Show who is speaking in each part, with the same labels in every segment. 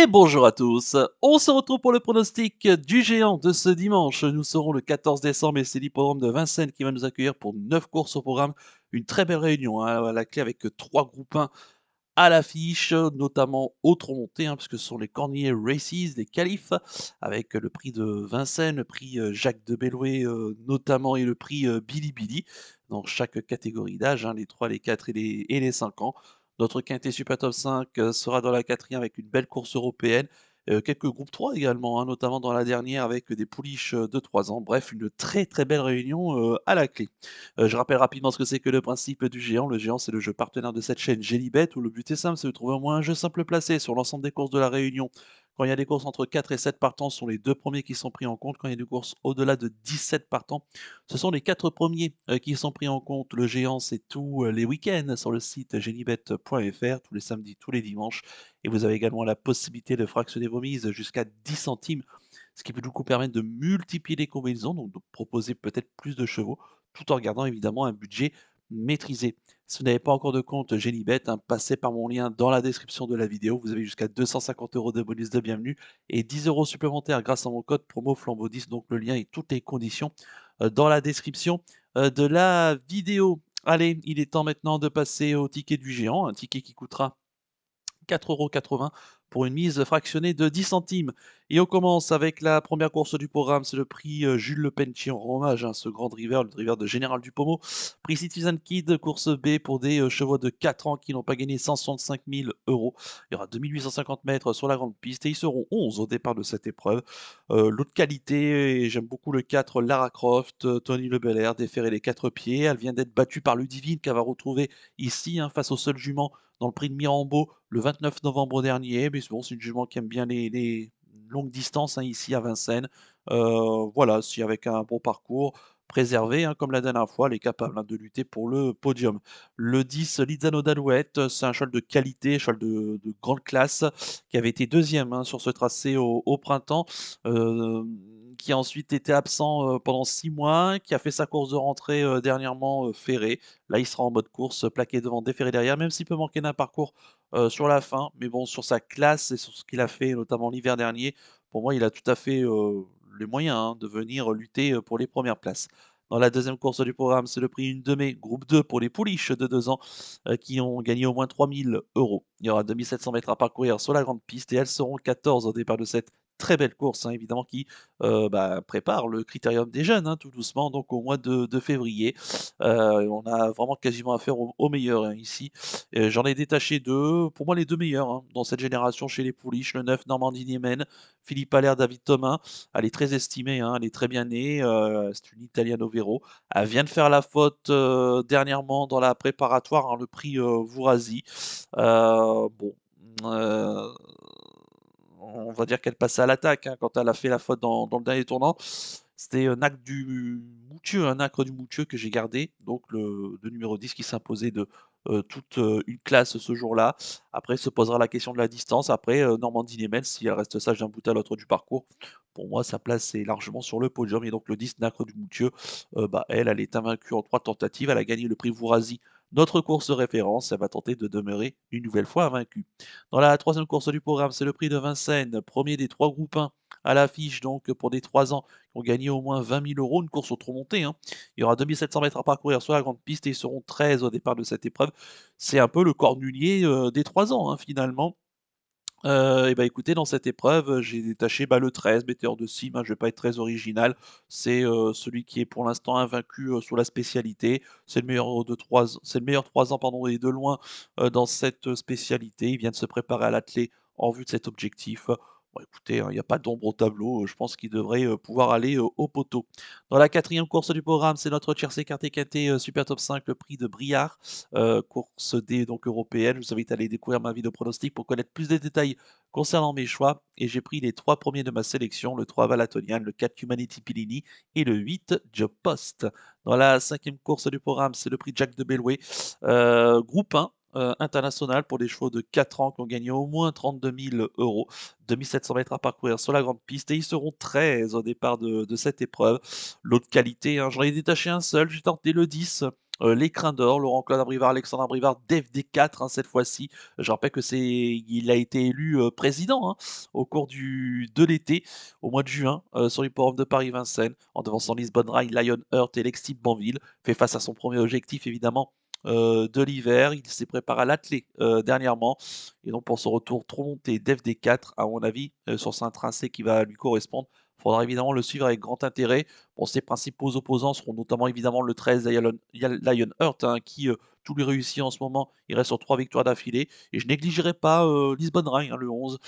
Speaker 1: Et bonjour à tous. On se retrouve pour le pronostic du géant de ce dimanche. Nous serons le 14 décembre et c'est l'hippodrome de Vincennes qui va nous accueillir pour 9 courses au programme. Une très belle réunion, hein, à la clé avec 3 groupes 1 à l'affiche, notamment autre montée, hein, puisque ce sont les Cornier Races, les qualifs, avec le prix de Vincennes, le prix Jacques de Bellouet notamment et le prix Billy Billy dans chaque catégorie d'âge, hein, les 3, les 4 et les 5 ans. Notre quintet Super Top 5 sera dans la quatrième avec une belle course européenne. Quelques groupes 3 également, hein, notamment dans la dernière avec des pouliches de 3 ans. Bref, une très très belle réunion à la clé. Je rappelle rapidement ce que c'est que le principe du géant. Le géant, c'est le jeu partenaire de cette chaîne Gélibet, où le but est simple, c'est de trouver au moins un jeu simple placé sur l'ensemble des courses de la Réunion. Quand il y a des courses entre 4 et 7 partants, ce sont les deux premiers qui sont pris en compte. Quand il y a des courses au-delà de 17 partants, ce sont les quatre premiers qui sont pris en compte. Le géant, c'est tous les week-ends sur le site gélibet.fr, tous les samedis, tous les dimanches. Et vous avez également la possibilité de fractionner vos mises jusqu'à 10 centimes, ce qui peut du coup permettre de multiplier les combinaisons, donc de proposer peut-être plus de chevaux, tout en gardant évidemment un budget maîtrisé. Si vous n'avez pas encore de compte Génibet, hein, passez par mon lien dans la description de la vidéo. Vous avez jusqu'à 250 € de bonus de bienvenue et 10 € supplémentaires grâce à mon code promo Flambeau 10. Donc le lien et toutes les conditions dans la description de la vidéo. Allez, il est temps maintenant de passer au ticket du géant, un ticket qui coûtera 4,80 € pour une mise fractionnée de 10 centimes. Et on commence avec la première course du programme, c'est le prix Jules Le Pelletier. On rend hommage à ce grand driver, le driver de Général Dupomo. Prix Citizen Kid, course B pour des chevaux de 4 ans qui n'ont pas gagné 165 000 euros. Il y aura 2850 mètres sur la grande piste et ils seront 11 au départ de cette épreuve. L'autre qualité, et j'aime beaucoup le 4 Lara Croft, Tony Le Belair, déféré les 4 pieds. Elle vient d'être battue par Ludivine qu'elle va retrouver ici, hein, face au seul jument dans le prix de Mirambeau le 29 novembre dernier. Mais bon, c'est une jument qui aime bien les longues distances, hein, ici à Vincennes. Voilà, si avec un bon parcours préservé, hein, comme la dernière fois, elle est capable, hein, de lutter pour le podium. Le 10, Lizano d'Alouette, c'est un cheval de qualité, cheval de grande classe, qui avait été deuxième, hein, sur ce tracé au printemps, qui a ensuite été absent pendant 6 mois, qui a fait sa course de rentrée dernièrement ferré. Là, il sera en mode course, plaqué devant, déféré derrière, même s'il peut manquer d'un parcours sur la fin. Mais bon, sur sa classe et sur ce qu'il a fait, notamment l'hiver dernier, pour moi, il a tout à fait les moyens, hein, de venir lutter pour les premières places. Dans la deuxième course du programme, c'est le prix 1 de mai, groupe 2 pour les pouliches de 2 ans qui ont gagné au moins 3 000 €. Il y aura 2700 mètres à parcourir sur la grande piste et elles seront 14 au départ de cette très belle course, hein, évidemment, qui prépare le critérium des jeunes, hein, tout doucement, donc au mois de février. On a vraiment quasiment affaire aux meilleurs, hein, ici. J'en ai détaché 2, pour moi les 2 meilleurs, hein, dans cette génération chez les pouliches, le 9 Normandie Niemen, Philippe Allaire, David Thomas. Elle est très estimée, hein, elle est très bien née, c'est une Italiano Vero. Elle vient de faire la faute, dernièrement dans la préparatoire, hein, le prix, Vourasi. Bon, heu, on va dire qu'elle passait à l'attaque, hein, quand elle a fait la faute dans le dernier tournant. C'était, un acre du Moutieux que j'ai gardé, donc le numéro 10 qui s'imposait de toute une classe ce jour-là. Après se posera la question de la distance. Après, Normandie Nemel, si elle reste sage d'un bout à l'autre du parcours, pour moi sa place est largement sur le podium. Et donc le 10 Nacre du Moutieux, elle est invaincue en 3 tentatives. Elle a gagné le prix Vourasi, notre course de référence. Elle va tenter de demeurer une nouvelle fois invaincue. Dans la troisième course du programme, c'est le prix de Vincennes, premier des 3 groupes 1 à l'affiche, donc pour des 3 ans qui ont gagné au moins 20 000 €, une course au trop monté, hein. Il y aura 2700 mètres à parcourir sur la grande piste et ils seront 13 au départ de cette épreuve. C'est un peu le cornulier des 3 ans, hein, finalement. Et bah, écoutez, dans cette épreuve, j'ai détaché, le 13, Météore de Cime, hein, je vais pas être très original. C'est celui qui est pour l'instant invaincu sur la spécialité. C'est le meilleur 3 ans, pardon, et de loin dans cette spécialité. Il vient de se préparer à l'attelé en vue de cet objectif. Bon, écoutez, hein, il n'y a pas d'ombre au tableau. Je pense qu'il devrait pouvoir aller au poteau. Dans la quatrième course du programme, c'est notre tiercé quarté quinté Super Top 5, le prix de Briard, course D donc européenne. Je vous invite à aller découvrir ma vidéo pronostic pour connaître plus de détails concernant mes choix. Et j'ai pris les 3 premiers de ma sélection, le 3 Valatonian, le 4 Humanity Pillini et le 8 Job Post. Dans la cinquième course du programme, c'est le prix Jack de Bellouet, groupe 1. International pour des chevaux de 4 ans qui ont gagné au moins 32 000 €, 2700 mètres à parcourir sur la grande piste et ils seront 13 au départ de cette épreuve. L'autre qualité, hein, j'en ai détaché un seul, j'ai tenté le 10, L'Écrin d'or, Laurent-Claude Abrivard, Alexandre Abrivard, d'FD4, hein, cette fois-ci. Je rappelle que il a été élu, président, hein, au cours de l'été, au mois de juin, sur l'hippodrome de Paris-Vincennes, en devançant Lisbonne Rail, Lionheart et Lexip Banville. Fait face à son premier objectif évidemment, de l'hiver. Il s'est préparé à l'attelé, dernièrement et donc pour son retour trop monté d'FD4, à mon avis, sur un tracé qui va lui correspondre, il faudra évidemment le suivre avec grand intérêt. Bon, ses principaux opposants seront notamment évidemment le 13 Lionheart, hein, qui, tout lui réussit en ce moment. Il reste sur 3 victoires d'affilée et je négligerai pas, Lisbonne Rail, hein, le 11,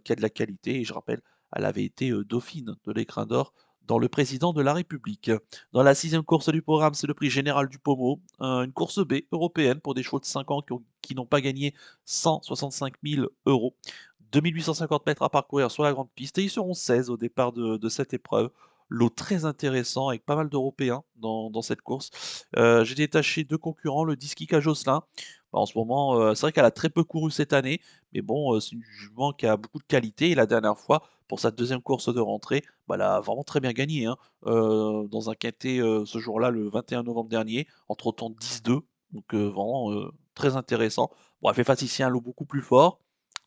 Speaker 1: qui a de la qualité et je rappelle, elle avait été, dauphine de l'Écrin d'or dans Le Président de la République. Dans la 6e course du programme, c'est le prix Général du Pommeau, une course B européenne pour des chevaux de 5 ans qui n'ont pas gagné 165 000 €. 2 850 mètres à parcourir sur la grande piste et ils seront 16 au départ de cette épreuve. Lot très intéressant avec pas mal d'Européens dans cette course. J'ai détaché 2 concurrents, le Diskika Jocelyn. Bah, en ce moment, c'est vrai qu'elle a très peu couru cette année, mais bon, c'est une jument qui a beaucoup de qualité et la dernière fois, pour sa 2e course de rentrée, bah, elle a vraiment très bien gagné, hein, dans un quintet, ce jour-là, le 21 novembre dernier, en trottant 10-2, donc vraiment, très intéressant. Bon, elle fait face ici à un lot beaucoup plus fort,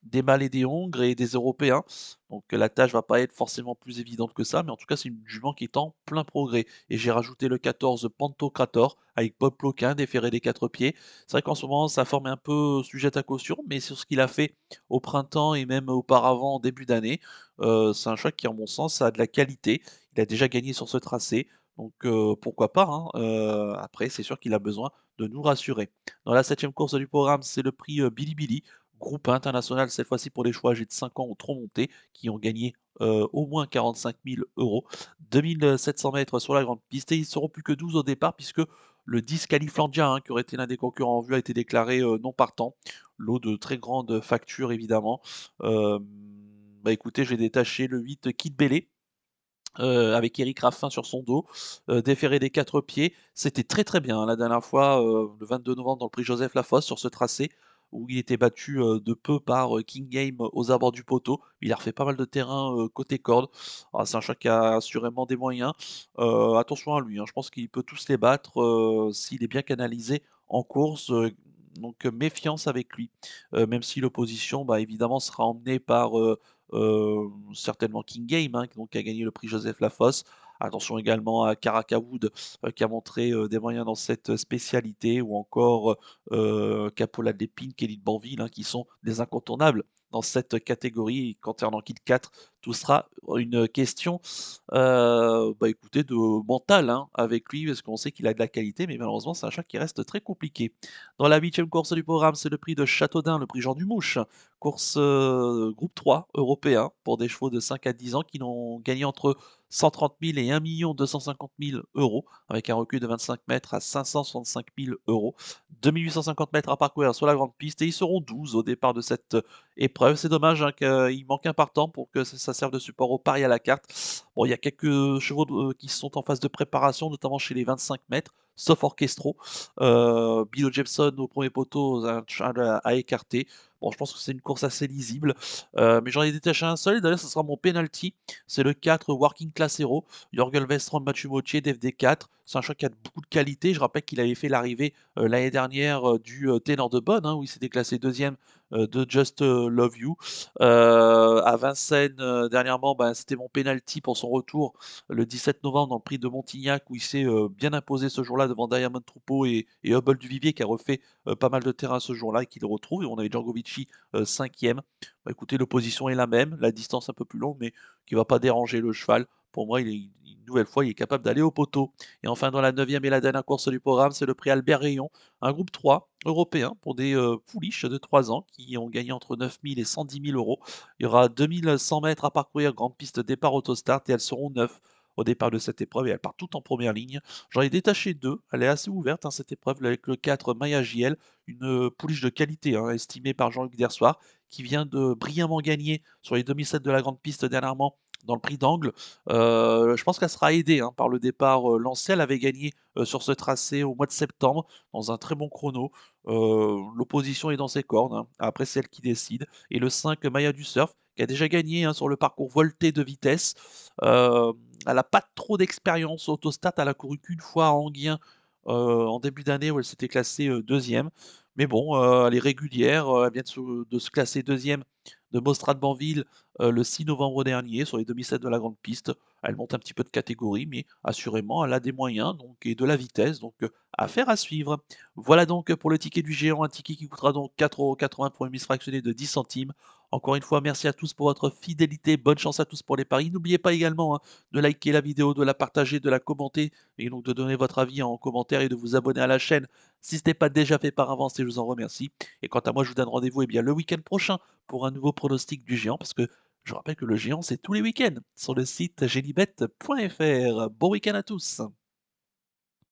Speaker 1: des mâles et des hongres et des Européens. Donc la tâche va pas être forcément plus évidente que ça, mais en tout cas, c'est une jument qui est en plein progrès. Et j'ai rajouté le 14 Pantocrator avec Bob Ploquin, déféré des 4 pieds. C'est vrai qu'en ce moment, sa forme est un peu sujette à caution, mais sur ce qu'il a fait au printemps et même auparavant en début d'année, c'est un choix qui, en mon sens, a de la qualité. Il a déjà gagné sur ce tracé, donc pourquoi pas, hein. Après, c'est sûr qu'il a besoin de nous rassurer. Dans la 7e course du programme, c'est le prix Bilibili. Groupe international, cette fois-ci pour les choix âgés de 5 ans ou trop montés, qui ont gagné au moins 45 000 €. 2700 mètres sur la grande piste et ils seront plus que 12 au départ puisque le 10 Califlandia, hein, qui aurait été l'un des concurrents en vue, a été déclaré non partant. Lot de très grande facture évidemment. Euh, Bah écoutez, je vais détacher le 8 Kid Bélé. Avec Eric Raffin sur son dos, déféré des 4 pieds. C'était très, très bien, hein, la dernière fois, le 22 novembre dans le prix Joseph Lafosse sur ce tracé où il était battu, de peu par, King Game aux abords du poteau. Il a refait pas mal de terrain, côté corde. Ah, c'est un chat qui a assurément des moyens. Attention à lui, hein, je pense qu'il peut tous les battre, s'il est bien canalisé en course, donc méfiance avec lui. Même si l'opposition, bah, évidemment sera emmenée par, certainement King Game, hein, donc qui a gagné le prix Joseph Lafosse. Attention également à Caracawood, qui a montré, des moyens dans cette spécialité ou encore, Capola de l'Épine, Kelly de Banville, hein, qui sont des incontournables dans cette catégorie. Et concernant Kid 4, tout sera une question, bah, écoutez, de mental, hein, avec lui, parce qu'on sait qu'il a de la qualité, mais malheureusement, c'est un chat qui reste très compliqué. Dans la 8e course du programme, c'est le prix de Châteaudun, le prix Jean Dumouche. Course, groupe 3 européen pour des chevaux de 5 à 10 ans qui n'ont gagné entre 130 000 et 1 250 000 €, avec un recul de 25 mètres à 565 000 €. 2 850 mètres à parcourir sur la grande piste et ils seront 12 au départ de cette épreuve. C'est dommage, hein, qu'il manque un partant pour que ça serve de support au pari à la carte. Bon, il y a quelques chevaux qui sont en phase de préparation, notamment chez les 25 mètres, sauf Orchestro. Bill Jepson au premier poteau, un cheval à écarter. Bon, je pense que c'est une course assez lisible, mais j'en ai détaché un seul et d'ailleurs ce sera mon penalty. C'est le 4 Working Class Hero, Jürgen Westrom, Mathieu Mottier d'FD4. C'est un choix qui a beaucoup de qualité. Je rappelle qu'il avait fait l'arrivée, l'année dernière, du, Ténor de Bonne, hein, où il s'était classé 2e, de Just, Love You. À Vincennes, dernièrement, ben, c'était mon penalty pour son retour le 17 novembre dans le prix de Montignac où il s'est, bien imposé ce jour-là devant Diamond Troupeau et Hubble Duvivier qui a refait, pas mal de terrain ce jour-là et qui le retrouve et on avait Djangovici, 5e. Bah, écoutez, l'opposition est la même, la distance un peu plus longue, mais qui va pas déranger le cheval. Pour moi, il est une nouvelle fois, il est capable d'aller au poteau. Et enfin, dans la 9e et la dernière course du programme, c'est le prix Albert Rayon, un groupe 3 européen pour des pouliches de 3 ans qui ont gagné entre 9 000 et 110 000 €. Il y aura 2100 mètres à parcourir, grande piste départ autostart et elles seront 9 au départ de cette épreuve et elles partent toutes en première ligne. J'en ai détaché 2, elle est assez ouverte, hein, cette épreuve avec le 4 Maya JL, une pouliche de qualité, hein, estimée par Jean-Luc Dersoir, qui vient de brillamment gagner sur les demi-7 de la grande piste dernièrement dans le prix d'Angle. Je pense qu'elle sera aidée, hein, par le départ lancé. Elle avait gagné sur ce tracé au mois de septembre dans un très bon chrono. L'opposition est dans ses cordes, hein. Après, c'est elle qui décide. Et le 5 Maya du Surf, qui a déjà gagné, hein, sur le parcours volté de vitesse. Elle n'a pas trop d'expérience autostat. Elle a couru qu'une fois à Anguien En début d'année où elle s'était classée, 2e. Mais bon, elle est régulière, elle vient de se classer 2e de Mostra de Banville, le 6 novembre dernier sur les 2007 de la grande piste. Elle monte un petit peu de catégorie, mais assurément elle a des moyens donc et de la vitesse, donc affaire à suivre. Voilà donc pour le ticket du géant, un ticket qui coûtera donc 4,80 € pour une mise fractionnée de 10 centimes. Encore une fois, merci à tous pour votre fidélité, bonne chance à tous pour les paris. N'oubliez pas également, hein, de liker la vidéo, de la partager, de la commenter et donc de donner votre avis en commentaire et de vous abonner à la chaîne si ce n'est pas déjà fait par avance et je vous en remercie. Et quant à moi, je vous donne rendez-vous bien, le week-end prochain pour un nouveau pronostic du géant parce que je rappelle que le géant, c'est tous les week-ends sur le site gelibet.fr. Bon week-end à tous.